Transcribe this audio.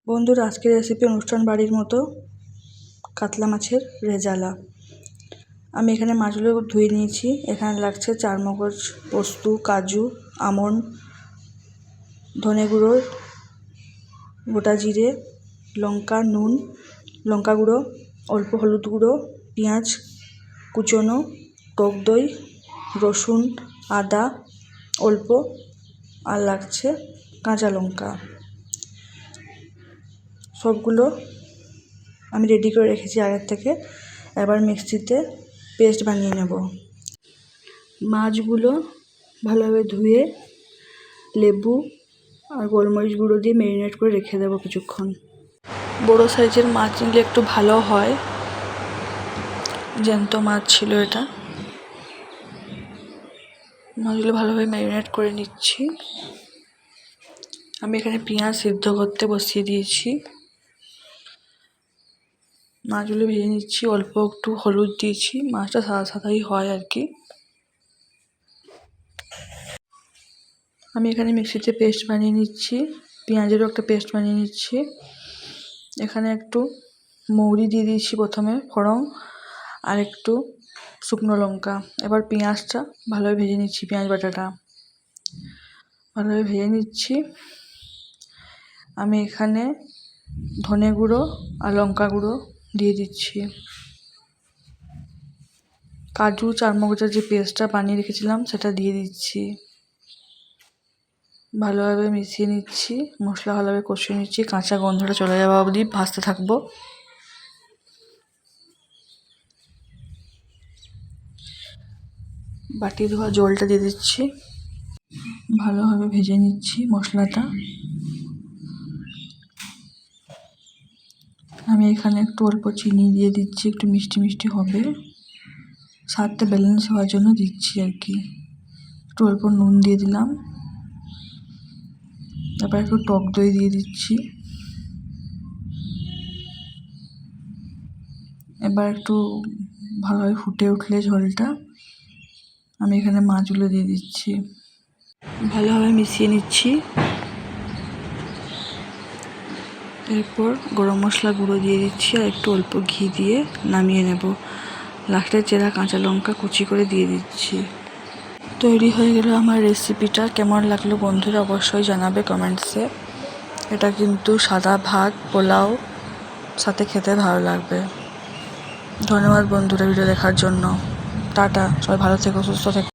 বন্ধুরা, আজকের রেসিপি অনুষ্ঠান বাড়ির মতো কাতলা মাছের রেজালা। আমি এখানে মাছগুলো ধুয়ে নিয়েছি। এখানে লাগছে চারমগজ, পোস্ত, কাজু, আমন্ড, ধনে গুঁড়ো, গোটা জিরে, লঙ্কা, নুন, লঙ্কা গুঁড়ো, অল্প হলুদ গুঁড়ো, পেঁয়াজ কুচনো, টক দই, রসুন, আদা অল্প, আর লাগছে কাঁচা লঙ্কা। সবগুলো আমি রেডি করে রেখেছি আগের থেকে। এবার মিক্সিতে পেস্ট বানিয়ে নেব। মাছগুলো ভালোভাবে ধুয়ে লেবু আর গোলমরিচ গুঁড়ো দিয়ে ম্যারিনেট করে রেখে দেবো কিছুক্ষণ। বড়ো সাইজের মাছ নিলে একটু ভালো হয়। জ্যান্ত মাছ ছিল এটা। মাছগুলো ভালোভাবে ম্যারিনেট করে নিচ্ছি। আমি এখানে পেঁয়াজ সিদ্ধ করতে বসিয়ে দিয়েছি। মাছগুলো ভেজে নিচ্ছি। অল্প একটু হলুদ দিয়েছি, মাছটা সাদা সাদাই হয় আর কি। আমি এখানে মিক্সিতে পেস্ট বানিয়ে নিচ্ছি। পেঁয়াজেরও একটা পেস্ট বানিয়ে নিচ্ছি। এখানে একটু মৌরি দিয়ে দিয়েছি প্রথমে ফোড়ন, আর একটু শুকনো লঙ্কা। এবার পেঁয়াজটা ভালোভাবে ভেজে নিচ্ছি। পেঁয়াজ বাটাটা ভালোভাবে ভেজে নিচ্ছি। আমি এখানে ধনে গুঁড়ো আর লঙ্কা গুঁড়ো দিয়ে দিচ্ছি। কাজু চারমগজের যে পেস্টটা বানিয়ে রেখেছিলাম সেটা দিয়ে দিচ্ছি। ভালোভাবে মিশিয়ে নিচ্ছি। মশলা ভালোভাবে কষিয়ে নিচ্ছি। কাঁচা গন্ধটা চলে যাওয়া অবধি ভাজতে থাকবো। বাটি ধোয়া জলটা দিয়ে দিচ্ছি। ভালোভাবে ভেজে নিচ্ছি মশলাটা। আমি এখানে একটু অল্প চিনি দিয়ে দিচ্ছি, একটু মিষ্টি মিষ্টি হবে, স্বাদটা ব্যালেন্স হওয়ার জন্য দিচ্ছি আর কি। একটু অল্প নুন দিয়ে দিলাম। তারপর একটু টক দই দিয়ে দিচ্ছি। এবার একটু ভালোভাবে ফুটে উঠলে ঝোলটা, আমি এখানে মাছগুলো দিয়ে দিচ্ছি। ভালোভাবে মিশিয়ে নিচ্ছি। এরপর গরম মশলা গুঁড়ো দিয়ে দিচ্ছি আর একটু অল্প ঘি দিয়ে নামিয়ে নেব। লাস্টে চেরা কাঁচা লঙ্কা কুচি করে দিয়ে দিচ্ছি। তৈরি হয়ে গেল আমার রেসিপিটা। কেমন লাগলো বন্ধুরা অবশ্যই জানাবে কমেন্টসে। এটা কিন্তু সাদা ভাত, পোলাও সাথে খেতে ভালো লাগবে। ধন্যবাদ বন্ধুরা ভিডিও দেখার জন্য। টাটা, সবাই ভালো থেকো, সুস্থ থেকো।